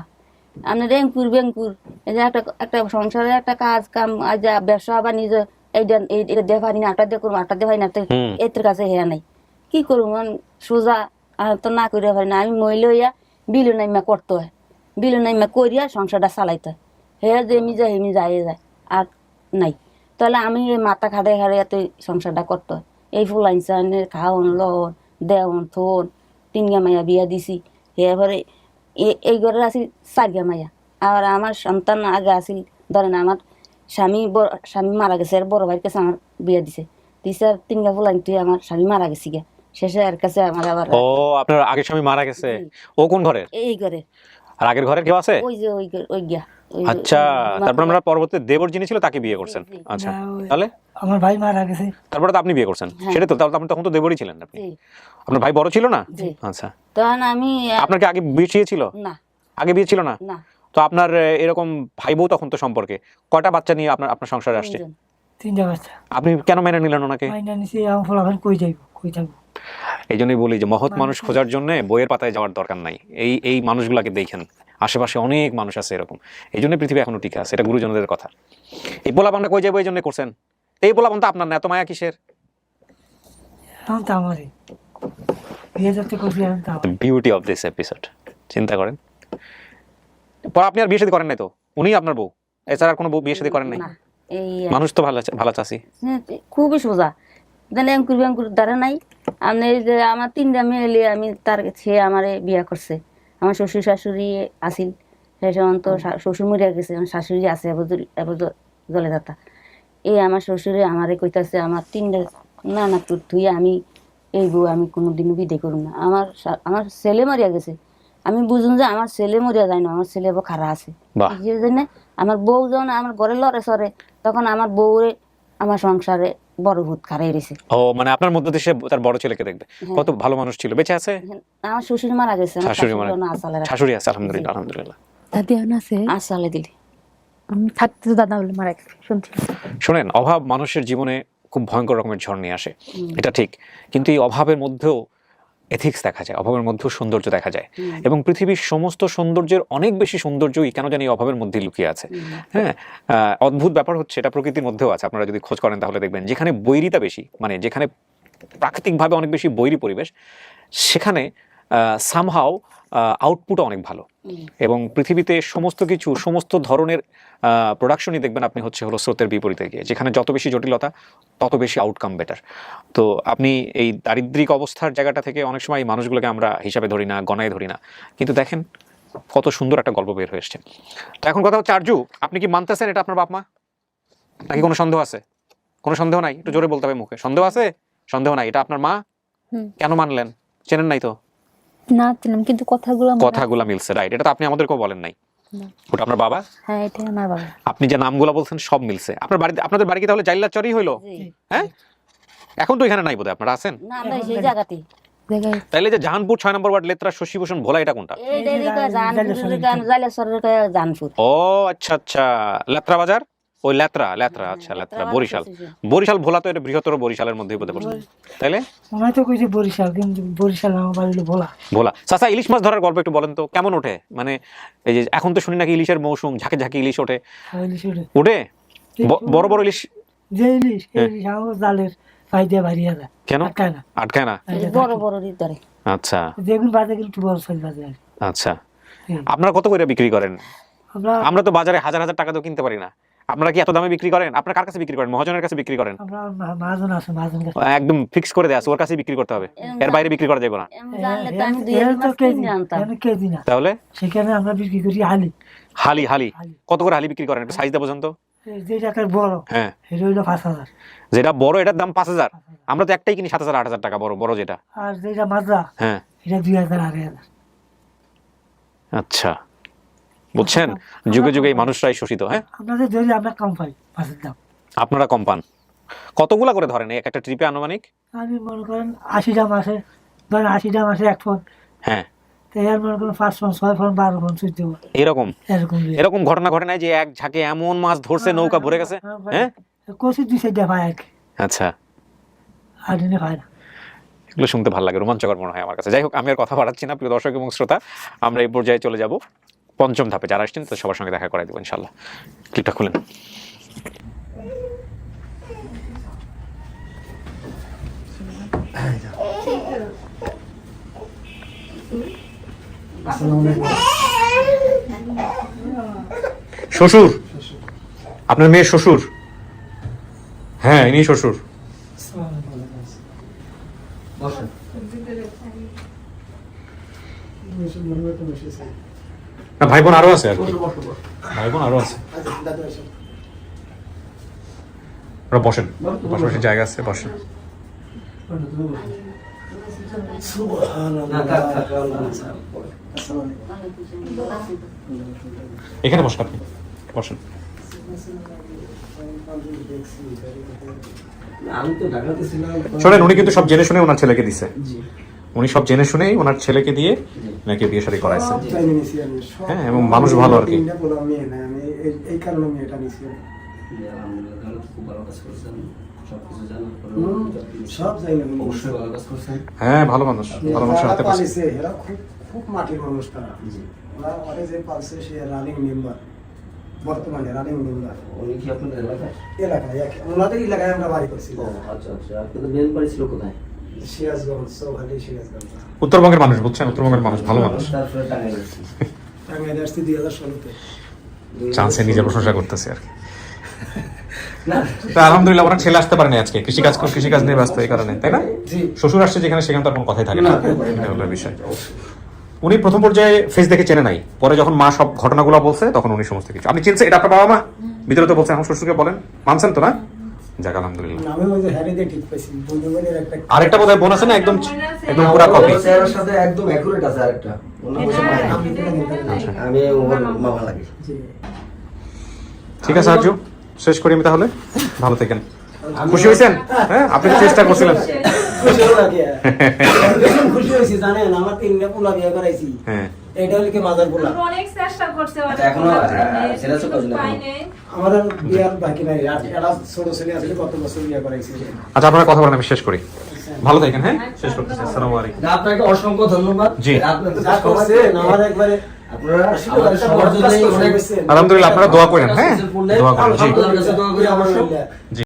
আপনি ব্যাংকুর এই যে একটা সংসারের একটা কাজ কাম আজ ব্যবসা বা নিজে এইটা দিয়ে পারি না, আটটা দিয়ে করবো, আটটা দিয়ে পারি না, এর কাছে হেয়া নাই, কি করবো সোজা তো না করিয়া পারি না। আমি মহিলা হইয়া বিলু নাইমা করতে হয়, বিলু নাইমা করিয়া সংসারটা চালাইতে হয়। হে যে হেমি যায় আর নাই, তাহলে আমি এই মাথা খাড়ে এত সংসারটা করতে হয়। এই ফুলাইনসানের খাওয়ন লন দেওয়ন থন 3 গা মাইয়া বিয়া দিছি, এবারে এই ঘরে আছি 4 গা মাইয়া। আর আমার সন্তান আগে আসিল, ধরেন আমার স্বামী মারা গেছে, আর বড় ভাইয়ের কাছে আমার বিয়া দিছে আর 3 গা ফুলাইন তুই আমার স্বামী মারা গেছি গা, শেষে আর কাছে আমার আবার। ও, আপনার আগের স্বামী মারা গেছে? ও কোন ঘরের? এই ঘরে। আর আগের ঘরের কেউ আছে? ওই যে ওই গিয়া। আচ্ছা, তারপর আমরা পরবর্তী দেবর যিনি ছিল তাকে বিয়ে করছেন। আচ্ছা, তাহলে আমার ভাই মারা গেছে, তারপরে তো আপনি বিয়ে করছেন, সেটা তো তাহলে আপনি তখন তো দেবরই ছিলেন আপনি। আপনার ভাই বড় ছিল না? আচ্ছা, তখন আমি আপনার কি আগে বিয়ে ছিল? না, আগে বিয়ে ছিল না। না। তো আপনার এরকম ভাই বউ তখন তো সম্পর্কে কয়টা বাচ্চা নিয়ে আপনার সংসারে আসছে? 3টা বাচ্চা। আপনি কেন মেনে নিলেন ওনাকে? মাইনা নিছি, আমার ফলাফল কই যাইব, কই থাকবো। এই জন্যই বলি যে মহৎ মানুষ খোঁজার জন্য বইয়ের পাতায় যাওয়ার দরকার নাই। এই মানুষগুলাকে দেখেন, আশেপাশে অনেক মানুষ আছে এরকম। এই জন্য পৃথিবী এখনো টিকে আছে, এটা গুরুজনদের কথা। এই পোলাপানটা কই যাবো এই জন্য করছেন, এই পোলাপান তো আপনার না, এত মায়া কিসের? এখন তো আমারই বিয়ে যাতে করছি, এখন তো আমার। বিউটি অফ দিস এপিসোড, চিন্তা করেন। পর আপনি আর বিয়ে শাদী করেন নাই তো, উনি আপনার বউ, এছাড়া আর কোনো বউ বিয়ে শাদী করেন নাই? না, এই মানুষ তো ভালো চাষি। খুবই সোজা। ব্যাংকুর দ্বারা নাই। আমি এই যে আমার 3টা মেয়ে লিয়ে আমি তার সে আমারে বিয়া করছে। আমার শ্বশুর শাশুড়ি আসিল, সেই সময় তো শ্বশুর মরিয়া গেছে, আমার শাশুড়ি আছে এবার জলে যাতা। এই আমার শ্বশুরে আমারে কইতাছে আমার 3টা না তুই আমি এই বউ আমি কোনোদিনও বিদে করুম না। আমার ছেলে মরিয়া গেছে, আমি বুঝুন যে আমার ছেলে মরিয়া যায় না, আমার ছেলে বউ খারা আছে। এই জন্য আমার বউ যখন আমার ঘরে লড়ে সরে, তখন আমার বউরে আমার সংসারে বড় ভূত খারাই রয়েছে। ও, মানে আপনার মধ্যে দিয়ে সে তার বড় ছেলেকে দেখবে। কত ভালো মানুষ ছিল, বেঁচে আছে? আমার শ্বশুর মারা গেছে, শাশুড়ি আছে? আলহামদুলিল্লাহ, আলহামদুলিল্লাহ। দাদি আছে আসালে দিলি আমি থাকতে তো দাদা বলে মারা গেছে, শুনছি। শোনেন, অভাব মানুষের জীবনে খুব ভয়ঙ্কর রকমের ঝড় নিয়ে আসে, এটা ঠিক। কিন্তু এই অভাবের মধ্যেও এথিক্স দেখা যায়, অভাবের মধ্যেও সৌন্দর্য দেখা যায়। এবং পৃথিবীর সমস্ত সৌন্দর্যের অনেক বেশি সৌন্দর্যই কেন জানি অভাবের মধ্যে লুকিয়ে আছে। হ্যাঁ, অদ্ভুত ব্যাপার হচ্ছে, এটা প্রকৃতির মধ্যেও আছে। আপনারা যদি খোঁজ করেন তাহলে দেখবেন, যেখানে বৈরিতা বেশি, মানে যেখানে প্রাকৃতিকভাবে অনেক বেশি বৈরী পরিবেশ, সেখানে সামহাও আউটপুটও অনেক ভালো। এবং পৃথিবীতে সমস্ত ধরনের প্রোডাকশনই দেখবেন আপনি হলো স্রোতের বিপরীতে গিয়ে, যেখানে যত বেশি জটিলতা তত বেশি আউটকাম বেটার। তো আপনি এই দারিদ্রিক অবস্থার জায়গাটা থেকে অনেক সময় এই মানুষগুলোকে আমরা হিসাবে ধরি না, গণায় ধরি না, কিন্তু দেখেন কত সুন্দর একটা গল্প বের হয়ে এসছে। তো এখন কথা হচ্ছে, আরজু, আপনি কি মানতেছেন এটা আপনার বাপ মা, নাকি কোনো সন্দেহ আছে? কোনো সন্দেহ নাই? একটু জোরে বলতে হবে মুখে। সন্দেহ আছে? সন্দেহ নাই, এটা আপনার মা। কেন মানলেন? চেনেন নাই তো? না চিনলাম, কিন্তু কথাগুলো মিলছে, রাইট। এটা তো আপনি আমাদেরকেও বলেন নাই। ওটা আপনার বাবা? হ্যাঁ, এটা আমার বাবা। আপনি যে নামগুলো বলছেন সব মিলছে। আপনাদের বাড়ি কি তাহলে জাইল্লার চরই হইলো? হ্যাঁ, এখন তো এখানে নাই বোধহয়, আপনারা আছেন? না, আমরা সেই জায়গাতেই। তাইলে যে জাহানপুর 6 নম্বর ওয়ার্ড, লেত্রা, শশীভূষণ, ভোলা, এটা কোনটা? ও আচ্ছা আচ্ছা, লেত্রা বাজার, ওই লেত্রা। আচ্ছা, লেত্রা বরিশাল ভোলা তো এটা বৃহত্তর বরিশালের মধ্যেই বোধহয় পড়ছে, তাইলে? মনে তো কইছে বরিশাল, কিন্তু বরিশাল আমার বাড়ি হলো ভোলা। চাচা, ইলিশ মাছ ধরার গল্প একটু বলেন তো, কেমন ওঠে? মানে এই যে এখন তো শুনি নাকি ইলিশের মৌসুম, ঝাঁকে ইলিশ ওঠে। ওঠে বড় বড় ইলিশ? যে ইলিশ আমার জালের পাই দিয়ে বাড়িয়ে যায়। কেন আটকায় না? বড় বড় ধরে। আচ্ছা, দেখুন বাজারে একটু বড় সাইজ বাজার। আচ্ছা, আপনারা কত করে বিক্রি করেন? আমরা তো বাজারে হাজার টাকা তো কিনতে পারি না। আপনারা কি এত দামে বিক্রি করেন? আপনারা কার কাছে বিক্রি করেন? মহাজনের কাছে বিক্রি করেন? আমরা মাহাজন আছে, মাহাজন কাছে। একদম ফিক্স করে দেয়া আছে, ওর কাছেই বিক্রি করতে হবে, এর বাইরে বিক্রি করা যাবে না। জানলে তো আমি দুই এর তো মাস কেজি, কিনে আনতাম। এর কেজি না। তাহলে সেখানে আমরা বিক্রি করি হালি। হালি হালি কত করে হালি বিক্রি করেন? একটু সাইজটা বোঝান তো। যে টাকার বড়, হ্যাঁ, এটা হইলো 5,000। যেটা বড় এটার দাম 5,000, আমরা তো একটাই কিনি 7,000 8,000 টাকা, বড় বড় যেটা। আর যেটা মাজরা, হ্যাঁ, এটা 2,000 2,500। আচ্ছা, বুঝছেন, যুগে যুগে এই মানুষরাই শোষিত। হ্যাঁ, আপনাদের ধরি আমরা কম পাই মাছের দাম। আপনারা কম পান। কতগুলা করে ধরেন এক একটা ট্রিপে আনুমানিক? আমি মনে করেন 80টা মাসে, ধরেন 80টা মাসে 1 ফোন, হ্যাঁ, তো এর মনে করেন 5 ফোন 6 ফোন 12 ফোন 14 ফোন এরকম এরকম। এরকম ঘটনা ঘটে নাই যে এক ঝাঁকে এমন মাছ ধরছে নৌকা ভরে গেছে? হ্যাঁ, কষি 2-4টা পায় এক, আচ্ছা, আর দিনে পায় না। এগুলো শুনতে ভালো লাগে, রোমাঞ্চকর মনে হয় আমার কাছে। যাই হোক, আমি আর কথা বাড়াচ্ছি না, প্রিয় দর্শক এবং শ্রোতা, আমরা এই পর্যায়ে চলে যাব পঞ্চম ধাপে। যারা আসছেন তো সবার সঙ্গে দেখা করাই দেবো ইনশাল্লাহ। ক্লিপটা খুলেন। শ্বশুর, আপনার মেয়ের শ্বশুর? হ্যাঁ, ইনি শ্বশুর। না, ভাই বোন আরো আছে আর কি, ভাই বোন আরো আছে। ওরা বসেন, বসে বসে জায়গা আছে, বসেন। এখানে বসেন, আপনি বসেন। আমি তো ঢাকাতে ছিলাম। শোনেন, উনি কিন্তু সব জেনে শুনে ওনার ছেলেকে দিছে, উনি সব জেনে শুনেই ওনার ছেলেকে দিয়ে নাকি বিয়ে শাদী করাইছে। হ্যাঁ, এবং মানুষ ভালো আর কি। এই কারণে আমি এটা নিয়েছি। খুব ভালো কাজ করছেন, সবকিছু জানার পরে সব জায়গায় অবশ্যই ভালো কাজ করছেন। হ্যাঁ, ভালো মানুষ, ভালো মানুষের হাতে পাশে। পালিছে, এরা খুব খুব মাটির মানুষ তারা। ওরা ওরা যে পালছে সে রানিং মেম্বার, বর্তমানে রানিং মেম্বার। উনি কি আপনাদের এলাকায়? এলাকায় ওনাদের এলাকায় আমরা বাড়ি করছি। ও আচ্ছা আচ্ছা, আপনাদের মেন বাড়ি ছিল কোথায়? সিরাজগঞ্জ, সৌহালি সিরাজগঞ্জ। উত্তরবঙ্গের মানুষ, বুঝছেন, উত্তরবঙ্গের মানুষ ভালো মানুষ। তারপরে টাঙ্গাইল গেছি। টাঙ্গাইলে আসছি 2016-তে। চান্সে নিজের প্রশংসা করতেছে আর কি। না, তা আলহামদুলিল্লাহ, ওনার ছেলে আসতে পারেনি আজকে, কৃষিকাজ নিয়ে ব্যস্ত, এই কারণে, তাই না? শ্বশুর আসছে যেখানে, সেখানে তার কোনো কথাই থাকে না, এটা হলো বিষয়। উনি প্রথম পর্যায়ে ফেস দেখে চেনে নাই, পরে যখন মা সব ঘটনাগুলো বলছে তখন উনি সমস্ত কিছু। আপনি চিনছেন এটা আপনার বাবা মা? ভিতরে তো বলছেন, এখন শ্বশুরকে বলেন, মানছেন তো না? যাক, আলহামদুলিল্লাহ। আমি ওই যে হ্যারিতে ঠিক পাইছি, বন্ধুদের একটা আরেকটা বোধহয় বোন আছে না, একদম একদম পুরা কপি। চেহারার সাথে একদম অ্যাকুরেট আছে আরেকটা। ওনার বসে আমি ওর মামা লাগি। ঠিক আছে আরজু, শেষ করি আমি তাহলে। ভালো থাকেন, খুশি হয়েছেন? হ্যাঁ, আপনি তো চেষ্টা করছিলেন। খুশি হলো নাকি? ভীষণ খুশি হয়েছি, জানেন, আমার 3টা পোলা বিয়ে করাইছি। হ্যাঁ, এটা হলো কি মাজার পোলা। অনেক চেষ্টা করছে, এখনো ছেলে ছোট ছিল। আমার আর বিয়ার বাকি নাই, একটা ছোট ছেলে আছে, কত বছর বিয়ে করাইছি। আচ্ছা, আপনারা কথা বলেন, আমি শেষ করি। ভালো থাকেন, হ্যাঁ, শেষ করতেছি। আসসালামু আলাইকুম। আপনাকে অসংখ্য ধন্যবাদ। জি। আপনাদের যা করছেন আমার একবারে আপনারা আমাদের সবার জন্য অনেক আলহামদুলিল্লাহ, আপনারা দোয়া করেন। হ্যাঁ, দোয়া করেন। জি, আলহামদুলিল্লাহ, দোয়া করি অবশ্যই। জি।